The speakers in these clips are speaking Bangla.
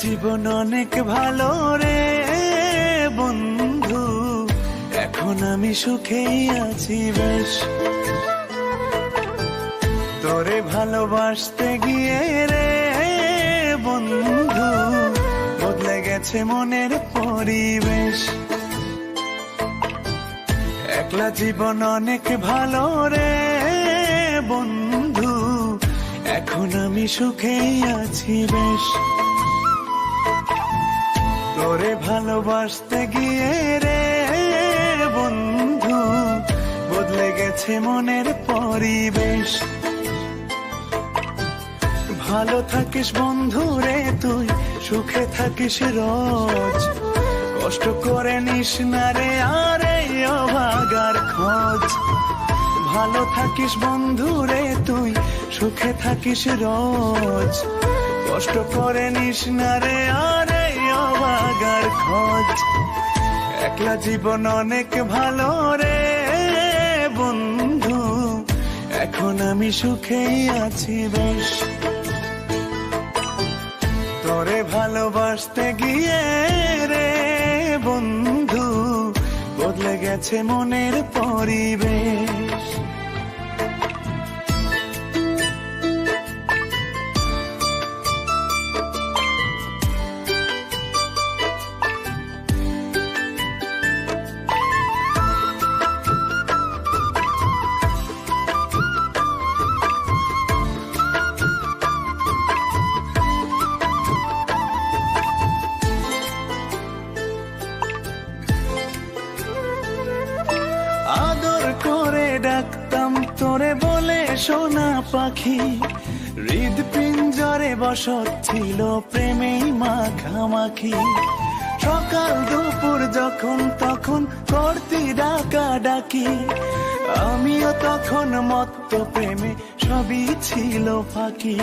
জীবন অনেক ভালো রে বন্ধু, এখন আমি সুখেই আছি বেশ। তোরে ভালোবাসতে গিয়ে রে বন্ধু বদলে গেছে মনের পরিবেশ। একলা জীবন অনেক ভালো রে বন্ধু, এখন আমি সুখেই আছি বেশ। তোরে ভালোবাসতে গিয়ে রে বন্ধু বদলে গেছে মনের পরিবেশ। ভালো থাকিস বন্ধু রে তুই, সুখে থাকিস রোজ, কষ্ট করে নিস না রে আরে অভাগার খোঁজ। ভালো থাকিস বন্ধু রে তুই, সুখে থাকিস রোজ, কষ্ট করে নিস না রে আরে অভাগার খোঁজ। একলা জীবন অনেক ভালো রে বন্ধু, এখন আমি সুখেই আছি বেশ। তোরে ভালোবাসতে গিয়ে রে বন্ধু বদলে গেছে মনের পরিবেশ। আদর করে ডাকতাম তোরে বলে সোনা পাখি, হৃদ পিঞ্জরে বসত ছিল প্রেমেই মাখামাখি। সকাল দুপুর যখন তখন করতি ডাকা ডাকি, আমিও তখন মত্ত প্রেমে সবই ছিল ফাঁকি।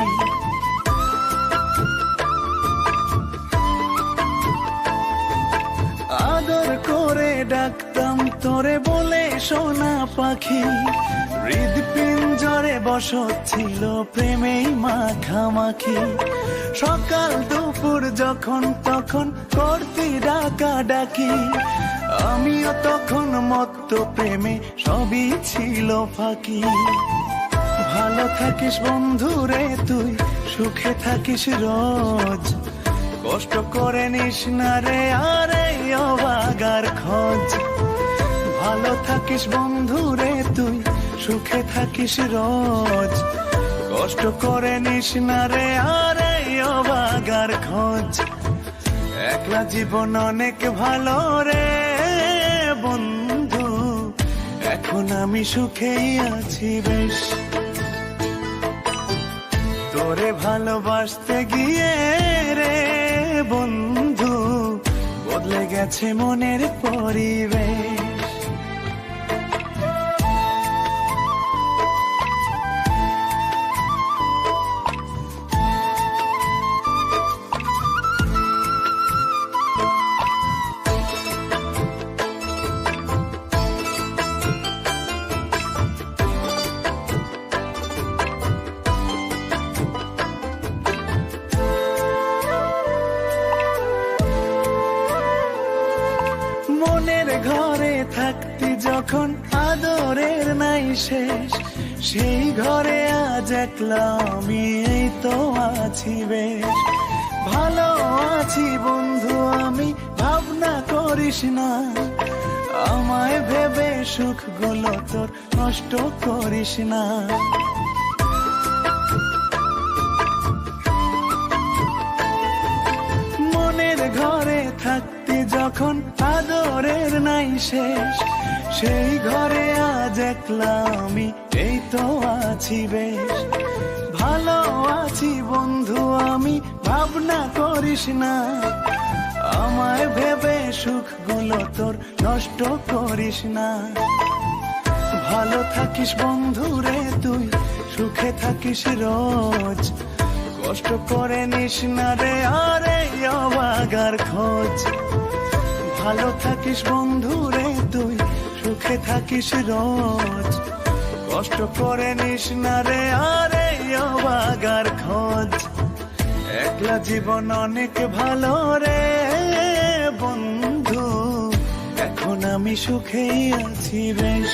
আদর করে ডাকতাম তোরে বলে সোনা পাখি, হৃদ পিঞ্জরে বসত ছিল প্রেমেই মাখামাখি। সকাল দুপুর যখন তখন করতি ডাকা ডাকি, আমিও তখন মত্ত প্রেমে সবই ছিল ফাঁকি। ভালো থাকিস বন্ধু রে তুই, সুখে থাকিস রোজ, কষ্ট করে নিস না রে আরে অভাগার খোঁজ। ভালো থাকিস বন্ধু রে তুই, সুখে থাকিস রোজ, কষ্ট করে নিস না রে আরে অভাগার খোঁজ। একলা জীবন অনেক ভালো রে বন্ধু, এখন আমি সুখেই আছি বেশ। তোরে ভালোবাসতে গিয়ে রে বন্ধু বদলে গেছে মনের পরিবেশ। মনের ঘরে থাকতি যখন আদরের নাই শেষ, সেই ঘরে আজ একলা আমি এই তো আছি বেশ। ভালো আছি বন্ধু আমি, ভাবনা করিস না, আমায় ভেবে সুখগুলো তোর নষ্ট করিস না। মনের ঘরে থাকতি যখন আদরের নাই শেষ, সেই ঘরে আজ একলা আমি এই তো আছি বেশ। ভালো আছি বন্ধু আমি, ভাবনা করিস না, আমায় ভেবে সুখগুলো তোর নষ্ট করিস না। ভালো থাকিস বন্ধু রে তুই, সুখে থাকিস রোজ, কষ্ট করে নিস না রে আরে অভাগার খোঁজ। ভালো থাকিস বন্ধু রে তুই, সুখে থাকিস রোজ, কষ্ট করে নিস না রে আরে অভাগার খোঁজ। একলা জীবন অনেক ভালো রে বন্ধু, এখন আমি সুখেই আছি বেশ।